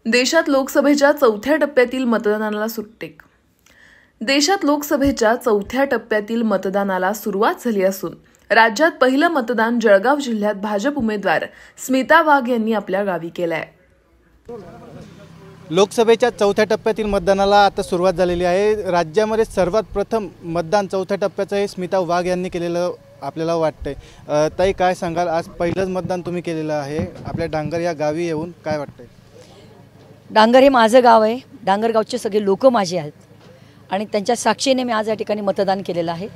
देशात लोकसभेच्या चौथ्या टप्प्यातील मतदानाला सुट्टेक. देशात लोकसभेच्या चौथ्या टप्प्यातील मतदानाला सुरुवात झाली असून राज्यात पहिलं मतदान जळगाव जिल्ह्यात भाजप उमेदवार स्मिता वाघ यांनी आपल्या गावी केलंय. लोकसभेच्या चौथ्या टप्प्यातील मतदानाला आता सुरुवात झालेली आहे. राज्यामध्ये सर्वात प्रथम मतदान चौथ्या टप्प्याचं हे स्मिता वाघ यांनी केलेलं आपल्याला वाटतंय. ताई, काय सांगाल, आज पहिलंच मतदान तुम्ही केलेलं आहे आपल्या डांगर या गावी येऊन, काय वाटतंय? डांगर हे माझं गाव आहे. डांगर गावचे सगळे लोक माझे आहेत आणि त्यांच्या साक्षीने मी आज या ठिकाणी मतदान केलेलं आहे.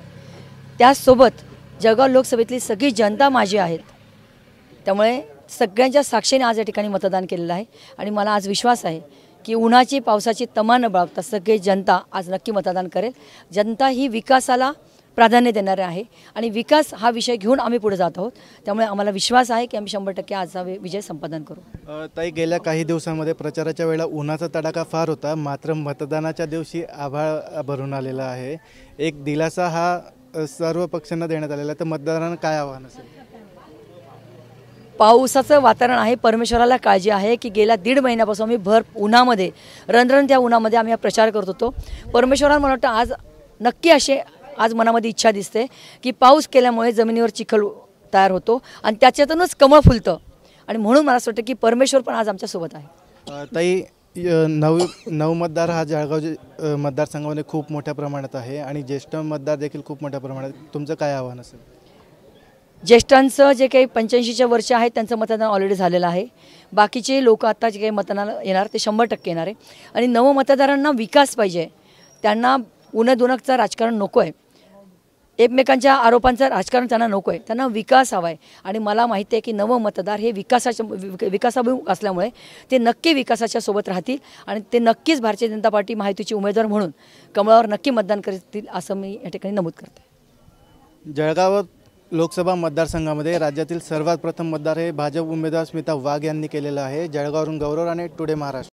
त्याचसोबत जळगाव लोकसभेतली सगळी जनता माझी आहेत. त्यामुळे सगळ्यांच्या साक्षीने आज या ठिकाणी मतदान केलेलं आहे आणि मला आज विश्वास आहे की उन्हाची पावसाची तमा न बाळगता सगळी जनता आज नक्की मतदान करेल. जनता ही विकासाला प्राधान्य देणारे आहे आणि विकास हा विषय घेऊन आम्ही पुढे जात आहोत. त्यामुळे आम्हाला विश्वास आहे की आम्ही 100% आजचा विजय संपादन करू. ताई, गेल्या काही दिवसांमध्ये प्रचाराच्या वेळेला उन्हाचा तडाखा फार होता, मात्र मतदानाच्या दिवशी आभाळ भरून आलेला आहे. एक दिलासा हा सर्व पक्षांना देण्यात आलेला आहे, तर मतदारांना काय आव्हान असेल? पावसाचं वातावरण आहे. परमेश्वराला काळजी आहे की गेल्या 1.5 महिन्यापासून आम्ही भर उन्हामध्ये रणरण त्या उन्हामध्ये आम्ही हा प्रचार करत होतो. परमेश्वराला मला वाटतं आज नक्की असे आज मनामध्ये इच्छा दिसते की पाऊस केल्यामुळे जमिनीवर चिखल तयार होतो आणि त्याच्यातूनच कमळ फुलतं आणि म्हणून मला असं वाटतं की परमेश्वर पण आज आमच्यासोबत आहे. ताई, नऊ मतदार हा जळगाव मतदारसंघामध्ये खूप मोठ्या प्रमाणात आहे आणि ज्येष्ठ मतदार देखील खूप मोठ्या प्रमाणात. तुमचं काय आव्हान असेल? ज्येष्ठांचं जे काही 85च्या वर्ष आहेत त्यांचं मतदान ऑलरेडी झालेलं आहे. बाकीचे लोक आता जे काही मतदानाला येणार ते 100% येणार आहे आणि नवमतदारांना विकास पाहिजे. त्यांना उन्हादुनकचं राजकारण नको आहे. एकमेकांच्या आरोपांचं राजकारण त्यांना नको आहे. त्यांना विकास हवा आहे आणि मला माहिती आहे की नवमतदार हे विकासाभिमुख असल्यामुळे ते नक्की विकासाच्या सोबत राहतील आणि ते नक्कीच भारतीय जनता पार्टी महायुतीचे उमेदवार म्हणून कमळावर नक्की मतदान करतील असं मी या ठिकाणी नमूद करते. जळगाव लोकसभा मतदारसंघामध्ये राज्यातील सर्वात प्रथम मतदार हे भाजप उमेदवार स्मिता वाघ यांनी केलेलं आहे. जळगाववरून गौरव राणे, टुडे महाराष्ट्र.